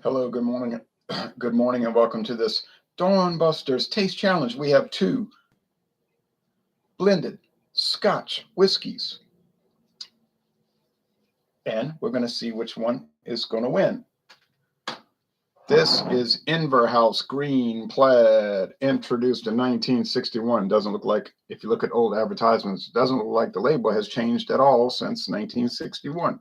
Hello, good morning. Good morning, and welcome to this Dawn Busters Taste Challenge. We have two blended Scotch whiskies, and we're going to see which one is going to win. This is Inver House Green Plaid, introduced in 1961. Doesn't look like, if you look at old advertisements, doesn't look like the label has changed at all since 1961.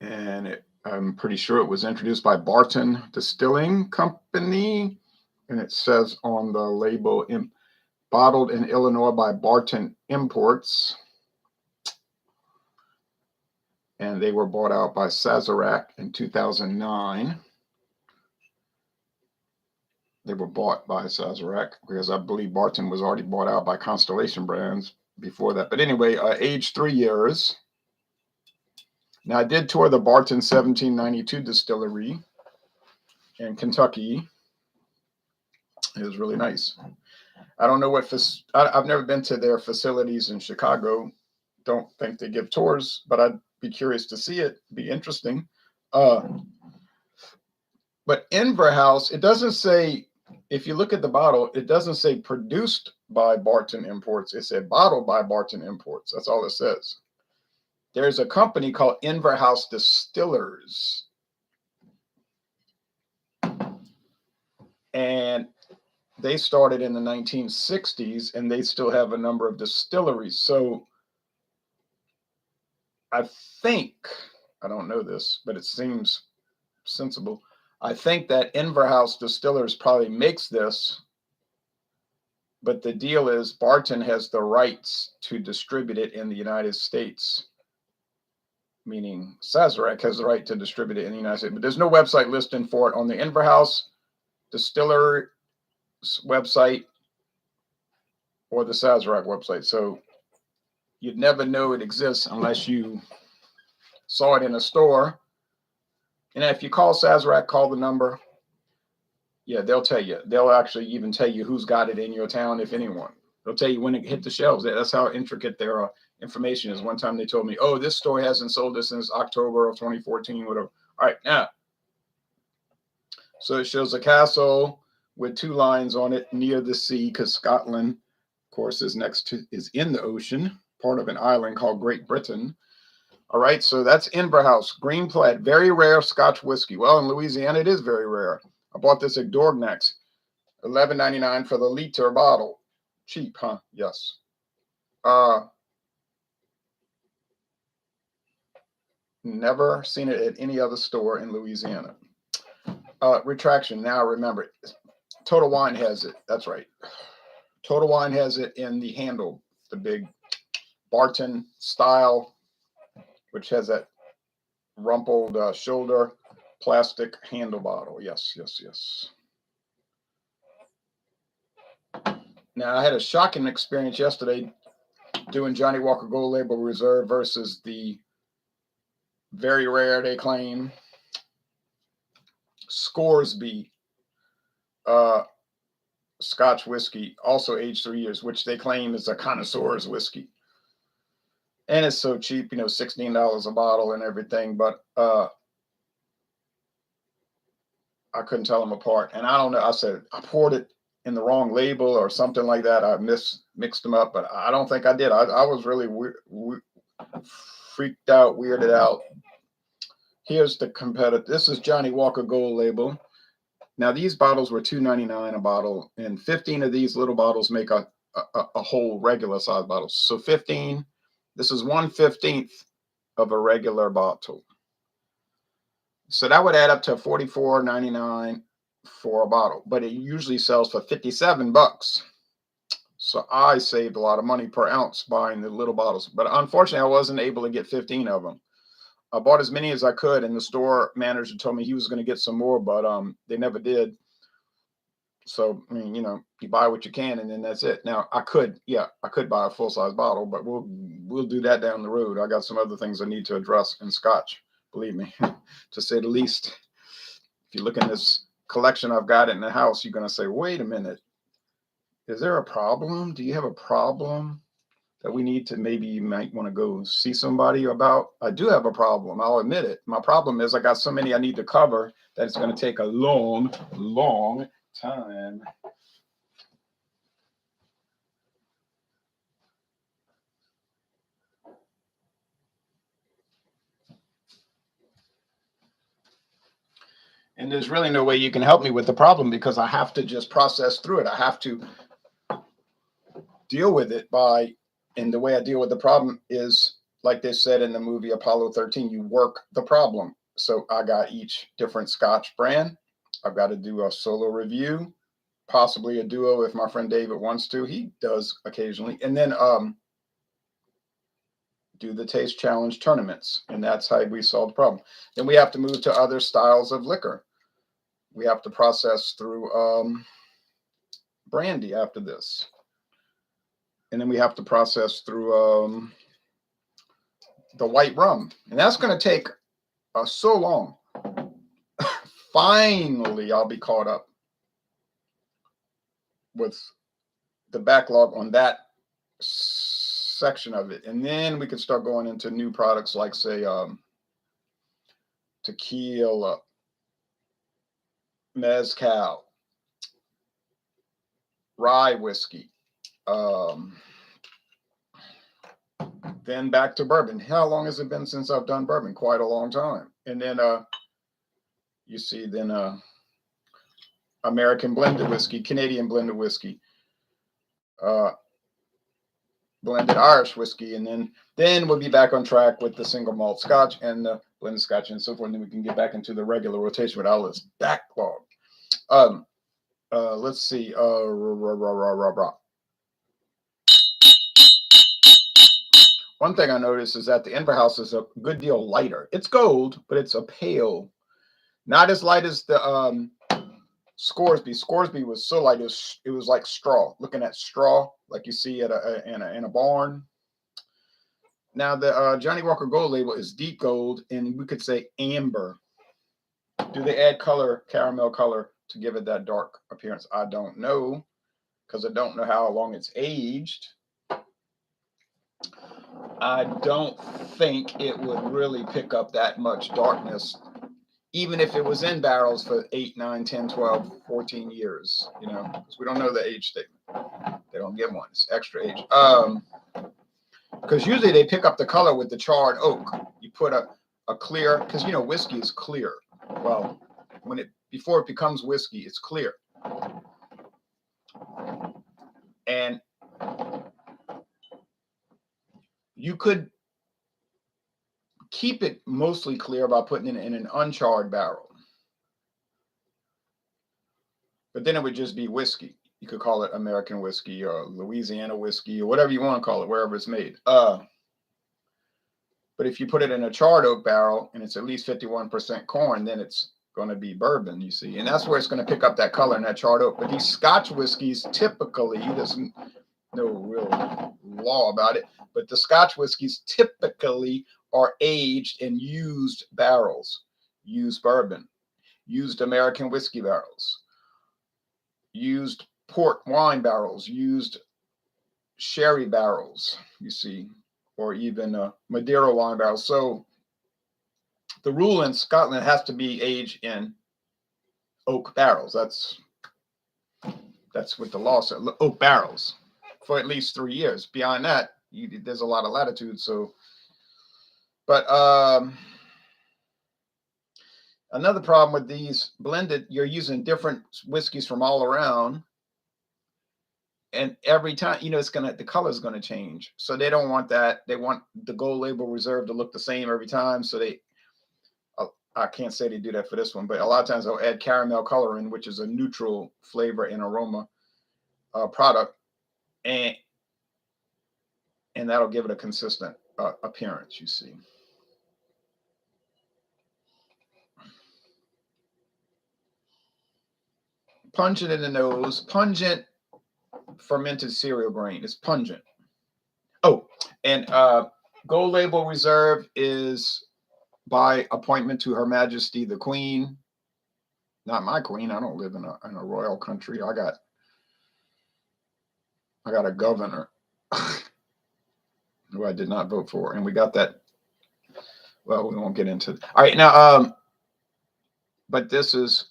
And I'm pretty sure it was introduced by Barton Distilling Company, and it says on the label, bottled in Illinois by Barton Imports, and they were bought out by Sazerac in 2009. They were bought by Sazerac because I believe Barton was already bought out by Constellation Brands before that. But anyway, aged 3 years. Now, I did tour the Barton 1792 distillery in Kentucky. It was really nice. I don't know what I've never been to their facilities in Chicago. Don't think they give tours, but I'd be curious to see it. Be interesting. But Inver House, it doesn't say, if you look at the bottle, it doesn't say produced by Barton Imports. It said bottled by Barton Imports. That's all it says. There's a company called Inver House Distillers. And they started in the 1960s, and they still have a number of distilleries. So I think, I don't know this, but it seems sensible. I think that Inver House Distillers probably makes this, but the deal is Barton has the rights to distribute it in the United States, meaning Sazerac has the right to distribute it in the United States. But there's no website listing for it on the Inver House Distiller website or the Sazerac website. So you'd never know it exists unless you saw it in a store. And if you call Sazerac, call the number. Yeah, they'll tell you. They'll actually even tell you who's got it in your town, if anyone. They'll tell you when it hit the shelves. That's how intricate their information is. One time they told me, oh, this store hasn't sold this since October of 2014, whatever. All right, now. So it shows a castle with two lines on it near the sea, because Scotland, of course, is in the ocean, part of an island called Great Britain. All right, so that's Inver House, Green Plaid, very rare Scotch whiskey. Well, in Louisiana, it is very rare. I bought this at Dorgnac's, $11.99 for the liter bottle. Cheap, huh? Yes. Never seen it at any other store in Louisiana. Retraction. Now remember, Total Wine has it. That's right. Total Wine has it in the handle, the big Barton style, which has that rumpled shoulder plastic handle bottle. Yes, yes, yes. Now, I had a shocking experience yesterday doing Johnnie Walker Gold Label Reserve versus the very rare, they claim, Scoresby Scotch whiskey, also aged 3 years, which they claim is a connoisseur's whiskey. And it's so cheap, $16 a bottle and everything, but I couldn't tell them apart. And I don't know, I said, I poured it in the wrong label or something like that. I mixed them up, but I don't think I did. I was really freaked out, weirded out. Here's the competitor. This is Johnnie Walker Gold Label. Now, these bottles were $2.99 a bottle, and 15 of these little bottles make a whole regular size bottle. So 15, this is 1/15 of a regular bottle. So that would add up to $44.99 for a bottle, but it usually sells for $57. So I saved a lot of money per ounce buying the little bottles, but unfortunately, I wasn't able to get 15 of them. I bought as many as I could, and the store manager told me he was going to get some more, but they never did. So, I mean, you buy what you can, and then that's it. Now, I could buy a full-size bottle, but we'll do that down the road. I got some other things I need to address in Scotch, believe me, to say the least. If you look in this collection I've got in the house, you're going to say, wait a minute. Is there a problem? Do you have a problem? that we need to, maybe you might want to go see somebody about? I do have a problem. I'll admit it. My problem is I got so many I need to cover that it's going to take a long, long time. And there's really no way you can help me with the problem because I have to just process through it. I have to deal with it and the way I deal with the problem is, like they said in the movie Apollo 13, you work the problem. So I got each different Scotch brand. I've got to do a solo review, possibly a duo if my friend David wants to. He does occasionally. And then do the taste challenge tournaments. And that's how we solve the problem. Then we have to move to other styles of liquor. We have to process through brandy after this. And then we have to process through the white rum. And that's going to take so long. Finally, I'll be caught up with the backlog on that section of it. And then we can start going into new products like, say, tequila, mezcal, rye whiskey, then back to bourbon. How long has it been since I've done bourbon? Quite a long time. And then you see then American blended whiskey, Canadian blended whiskey, blended Irish whiskey, and then we'll be back on track with the single malt Scotch and the blended Scotch and so forth. And then we can get back into the regular rotation with all this backlog. Let's see. One thing I noticed is that the Inver House is a good deal lighter. It's gold, but it's a pale, not as light as the Scoresby. Scoresby was so light, it was like straw. Looking at straw, like you see at in a barn. Now the Johnnie Walker Gold label is deep gold, and we could say amber. Do they add color, caramel color, to give it that dark appearance? I don't know, because I don't know how long it's aged. I don't think it would really pick up that much darkness, even if it was in barrels for 8, 9, 10, 12, 14 years, because we don't know the age statement. They don't give one. It's extra age. Because usually they pick up the color with the charred oak. You put a clear, because whiskey is clear. Well, before it becomes whiskey, it's clear. And you could keep it mostly clear by putting it in an uncharred barrel. But then it would just be whiskey. You could call it American whiskey or Louisiana whiskey or whatever you want to call it, wherever it's made. But if you put it in a charred oak barrel and it's at least 51% corn, then it's going to be bourbon, you see. And that's where it's going to pick up that color in that charred oak. But these Scotch whiskeys typically, there's no real law about it, but the Scotch whiskeys typically are aged in used barrels, used bourbon, used American whiskey barrels, used port wine barrels, used sherry barrels, you see, or even Madeira wine barrels. So the rule in Scotland has to be aged in oak barrels. That's what the law said. Oak barrels for at least 3 years. Beyond that, there's a lot of latitude. So, but another problem with these blended, you're using different whiskeys from all around. And every time, the color is going to change. So they don't want that. They want the gold label reserve to look the same every time. So I can't say they do that for this one, but a lot of times they'll add caramel coloring, which is a neutral flavor and aroma product. And that'll give it a consistent appearance, you see. Pungent in the nose, pungent fermented cereal grain. It's pungent. Oh, and gold label reserve is by appointment to Her Majesty the Queen. Not my queen. I don't live in a royal country. I got a governor. who I did not vote for. And we got that. Well, we won't get into it. All right, now, but this is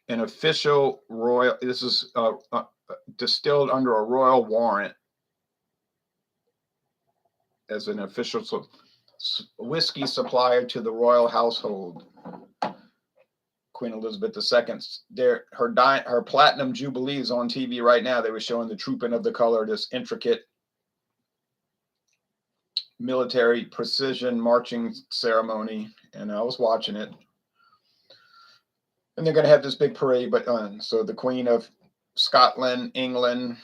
an official royal, this is distilled under a royal warrant as an official whiskey supplier to the royal household. Queen Elizabeth II, her platinum jubilee is on TV right now. They were showing the trooping of the color, this intricate military precision marching ceremony, and I was watching it. And they're going to have this big parade, but so the Queen of Scotland, England,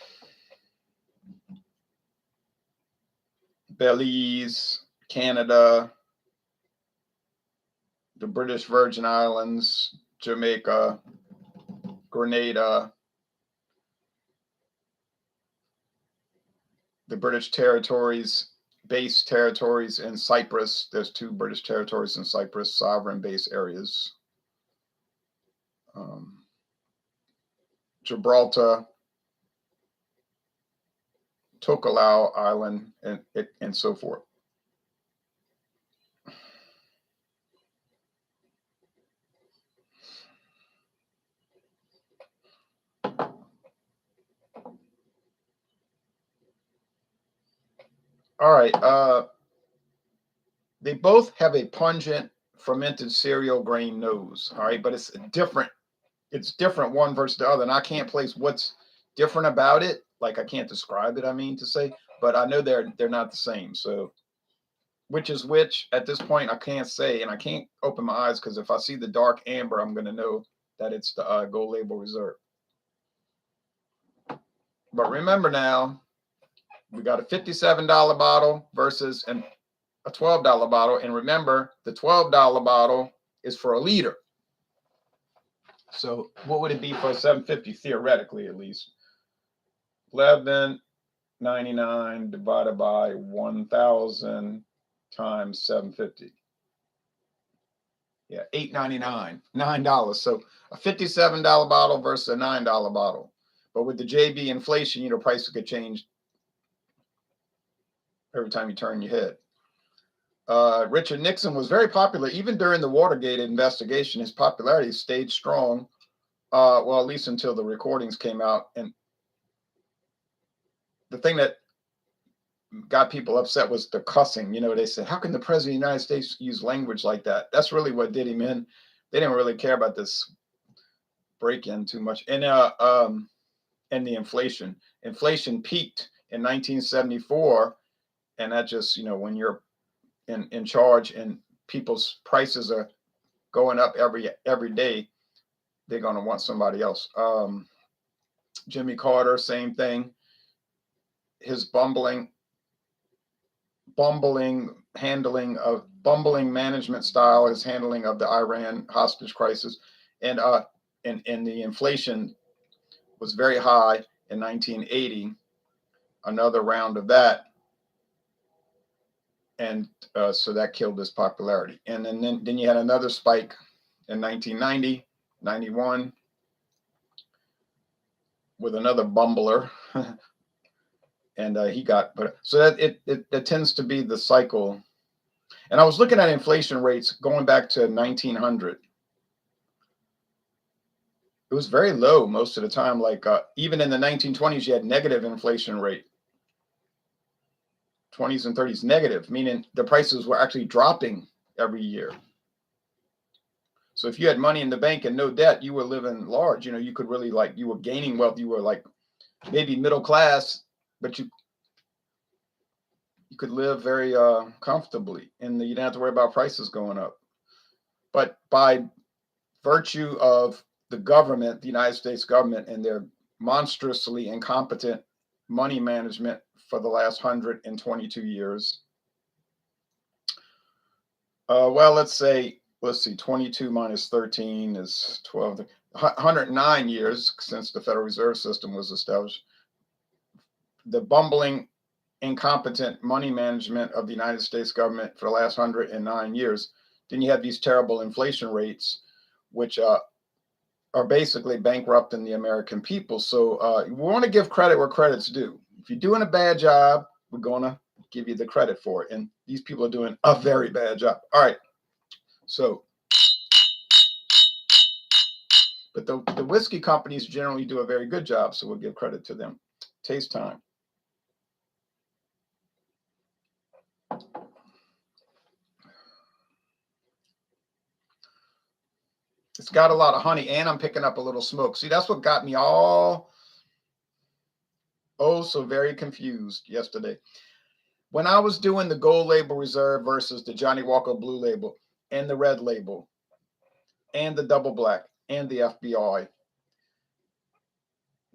Belize, Canada, the British Virgin Islands, Jamaica, Grenada, the British territories, base territories in Cyprus. There's 2 British territories in Cyprus, sovereign base areas. Gibraltar, Tokelau Island, and so forth. All right. They both have a pungent fermented cereal grain nose. All right, but it's different. It's different one versus the other, and I can't place what's different about it. Like, I can't describe it, I mean to say, but I know they're not the same. So which is which at this point, I can't say, and I can't open my eyes, because if I see the dark amber, I'm going to know that it's the Gold Label Reserve. But remember now, we got a $57 bottle versus a $12 bottle. And remember, the $12 bottle is for a liter. So what would it be for a $7.50, theoretically, at least? $11.99 divided by 1,000 times $7.50. Yeah, $8.99, $9. So a $57 bottle versus a $9 bottle. But with the JB inflation, prices could change every time you turn your head. Richard Nixon was very popular even during the Watergate investigation. His popularity stayed strong, well, at least until the recordings came out. And the thing that got people upset was the cussing. They said, how can the president of the United States use language like that? That's really what did him in. They didn't really care about this break-in too much. And the inflation. Inflation peaked in 1974, and that just, when you're in charge and people's prices are going up every day, they're going to want somebody else. Jimmy Carter, same thing. His bumbling management style, his handling of the Iran hostage crisis, and the inflation was very high in 1980. Another round of that, and so that killed his popularity. And then you had another spike in 1990, 91 with another bumbler. And he got, but so that it tends to be the cycle. And I was looking at inflation rates going back to 1900. It was very low most of the time. Like even in the 1920s, you had negative inflation rate. 20s and 30s negative, meaning the prices were actually dropping every year. So if you had money in the bank and no debt, you were living large. You could really, like, you were gaining wealth. You were like maybe middle class, but you could live very comfortably, and you didn't have to worry about prices going up. But by virtue of the government, the United States government, and their monstrously incompetent money management for the last 122 years, well, let's see, 22 minus 13 is 12, 109 years since the Federal Reserve System was established. The bumbling, incompetent money management of the United States government for the last 109 years. Then you have these terrible inflation rates, which are basically bankrupting the American people. So we want to give credit where credit's due. If you're doing a bad job, we're going to give you the credit for it. And these people are doing a very bad job. All right. So, but the whiskey companies generally do a very good job, so we'll give credit to them. Taste time. It's got a lot of honey, and I'm picking up a little smoke. See, that's what got me all so very confused yesterday. When I was doing the Gold Label Reserve versus the Johnnie Walker Blue Label and the Red Label and the Double Black and the FBI,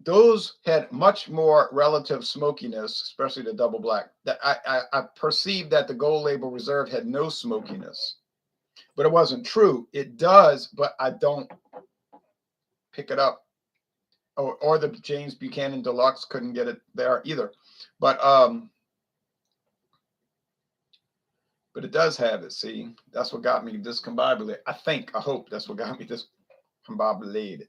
those had much more relative smokiness, especially the Double Black. That I perceived that the Gold Label Reserve had no smokiness, but it wasn't true. It does, but I don't pick it up. Or the James Buchanan Deluxe couldn't get it there either. But it does have it. See, that's what got me discombobulated. I hope that's what got me discombobulated.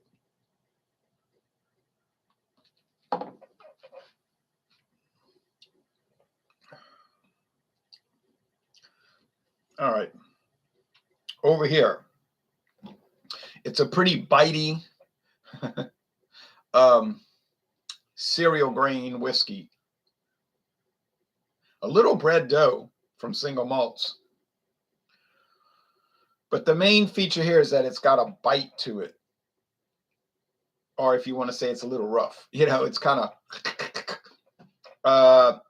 All right. Over here, it's a pretty bitey cereal grain whiskey. A little bread dough from single malts. But the main feature here is that it's got a bite to it. Or if you want to say it's a little rough. You know, it's kind of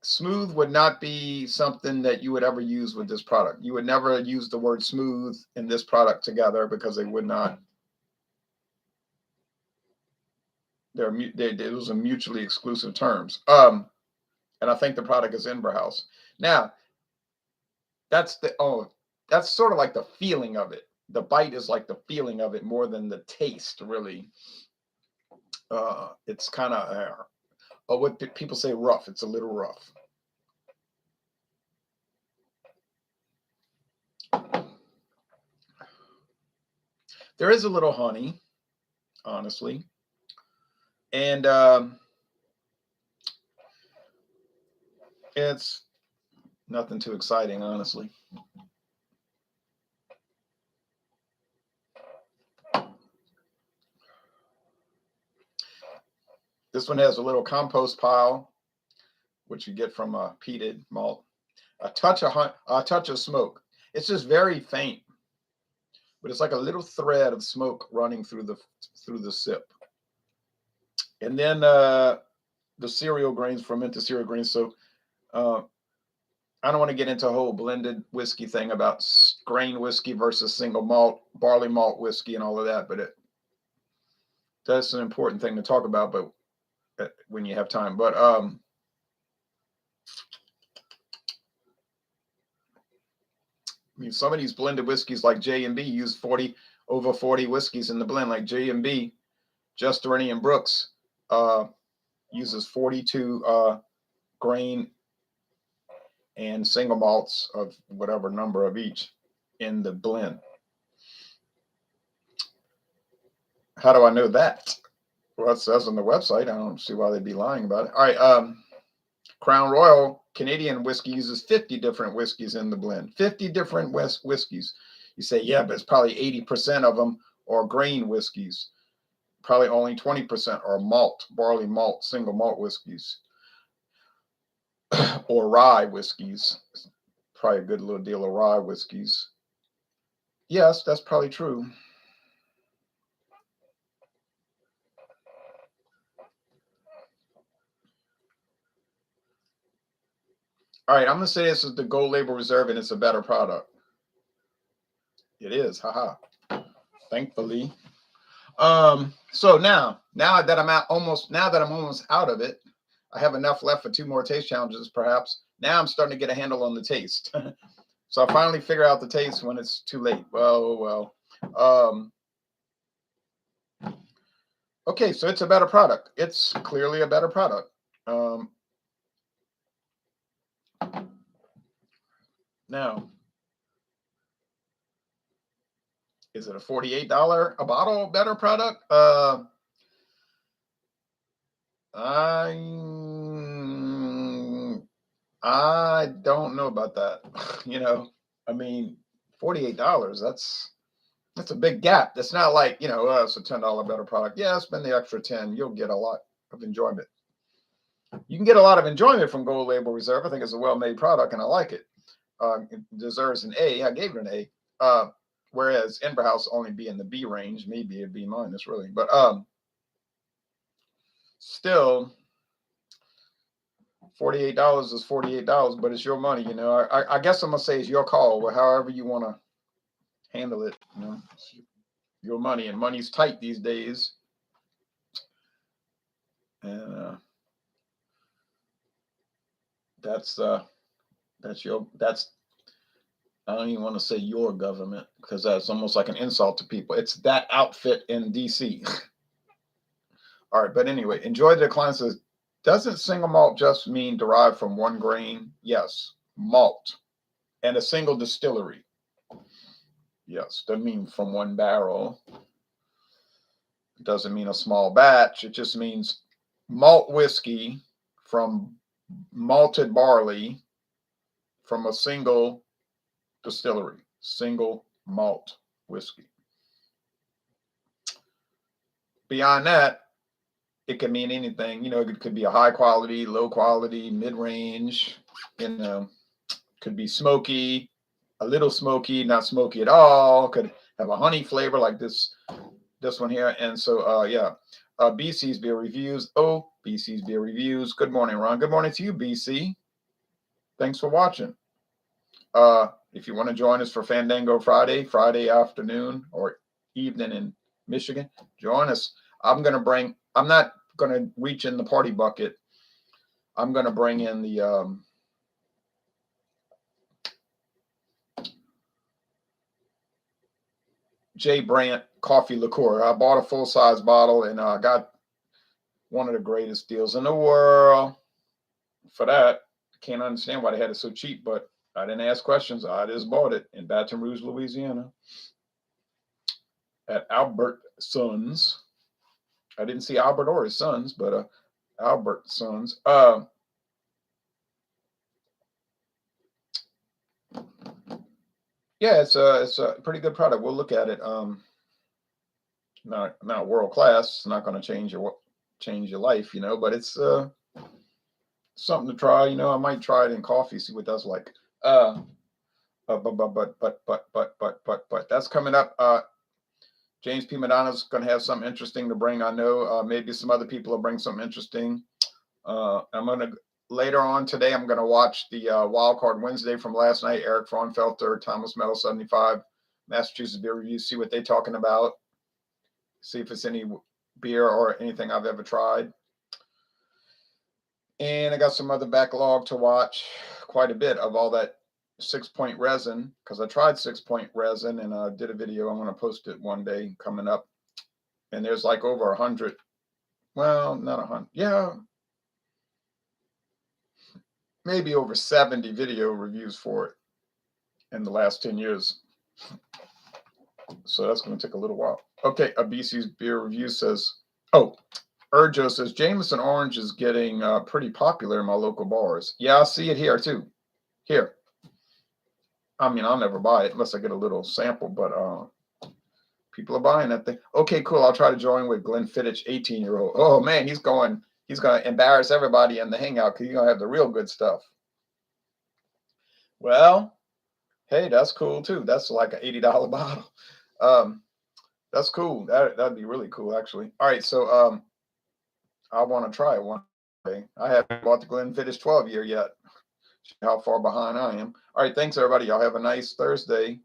smooth would not be something that you would ever use with this product. You would never use the word smooth and this product together because they would not. Those are mutually exclusive terms. And I think the product is Inver House. Now, that's sort of like the feeling of it. The bite is like the feeling of it more than the taste, really. It's kind of, what people say rough. It's a little rough. There is a little honey, honestly. And it's nothing too exciting, honestly. This one has a little compost pile, which you get from a peated malt. A touch of smoke. It's just very faint, but it's like a little thread of smoke running through the sip. And then the cereal grains, fermented cereal grains. So I don't want to get into a whole blended whiskey thing about grain whiskey versus single malt, barley malt whiskey and all of that, but that's an important thing to talk about, but when you have time. But I mean, some of these blended whiskeys like J&B use over 40 whiskeys in the blend. Like J&B, Just Rennie and Brooks uses 42 grain and single malts of whatever number of each in the blend. How do I know that? Well, it says on the website. I don't see why they'd be lying about it. All right. Crown Royal Canadian whiskey uses 50 different whiskeys in the blend. 50 different whiskeys. You say, yeah, but it's probably 80% of them are grain whiskeys. Probably only 20% are malt, barley malt, single malt whiskeys. Or rye whiskeys. Probably a good little deal of rye whiskeys. Yes, that's probably true. All right, I'm going to say this is the Gold Label Reserve, and it's a better product. It is, haha. Thankfully. So now that I'm almost out of it, I have enough left for 2 more taste challenges, perhaps. Now I'm starting to get a handle on the taste. So I finally figure out the taste when it's too late. Well. Okay, so it's a better product. It's clearly a better product. Now, is it a $48 a bottle better product? I don't know about that. You know, I mean, $48. That's a big gap. That's not like, you know, it's a $10 better product. Yeah, spend the extra 10. You'll get a lot of enjoyment. You can get a lot of enjoyment from Gold Label Reserve. I think it's a well-made product, and I like it. It deserves an A. I gave it an A. Whereas Inver House only be in the B range, maybe a B minus, really. But still, $48 is $48, but it's your money. You know, I guess I'm gonna say it's your call, or however you want to handle it. You know, it's your money, and money's tight these days. And that's I don't even want to say your government because that's almost like an insult to people. It's that outfit in DC. All right, but anyway, enjoy the decline. Says, doesn't single malt just mean derived from one grain? Yes, malt and a single distillery. Yes, doesn't mean from one barrel. It doesn't mean a small batch. It just means malt whiskey from malted barley from a single distillery, single malt whiskey. Beyond that, it can mean anything. You know, it could be a high quality, low quality, mid range. You know, could be smoky, a little smoky, not smoky at all. Could have a honey flavor like this one here. And so, yeah, BC's Beer Reviews. Oh, BC's Beer Reviews. Good morning, Ron. Good morning to you, BC. Thanks for watching. If you want to join us for Fandango Friday afternoon or evening in Michigan, join us. I'm not going to reach in the party bucket. I'm going to bring in the J. Brandt coffee liqueur. I bought a full-size bottle, and I got one of the greatest deals in the world for that. Can't understand why they had it so cheap, but I didn't ask questions. I just bought it in Baton Rouge, Louisiana at Albertsons. I didn't see Albert or his sons, but Albertsons. Yeah, it's a pretty good product. We'll look at it. Not world class. It's not going to change your life, you know, but it's something to try. You know, I might try it in coffee, see what that's like. But that's coming up. James P. Madonna's going to have something interesting to bring. I know maybe some other people will bring something interesting. I'm going to later on today. I'm going to watch the Wild Card Wednesday from last night. Eric Fraunfelter, Thomas Metal 75, Massachusetts Beer Review. See what they're talking about. See if it's any beer or anything I've ever tried. And I got some other backlog to watch. Quite a bit of all that 6-point resin, because I tried 6-point resin and I did a video. I'm going to post it one day coming up. And there's like over 100. Well, not 100. Yeah. Maybe over 70 video reviews for it in the last 10 years. So that's going to take a little while. Okay, a BC's Beer Review says, oh, Urjo says, Jameson Orange is getting pretty popular in my local bars. Yeah, I see it here too. Here. I mean, I'll never buy it unless I get a little sample, but people are buying that thing. Okay, cool. I'll try to join with Glenn Fittich, 18-year-old. Oh, man, he's going to embarrass everybody in the hangout because he's going to have the real good stuff. Well, hey, that's cool too. That's like an $80 bottle. That's cool. That'd be really cool, actually. All right, so I want to try it one day. I haven't bought the Glenfiddich 12 year yet. See how far behind I am. All right, thanks everybody. Y'all have a nice Thursday.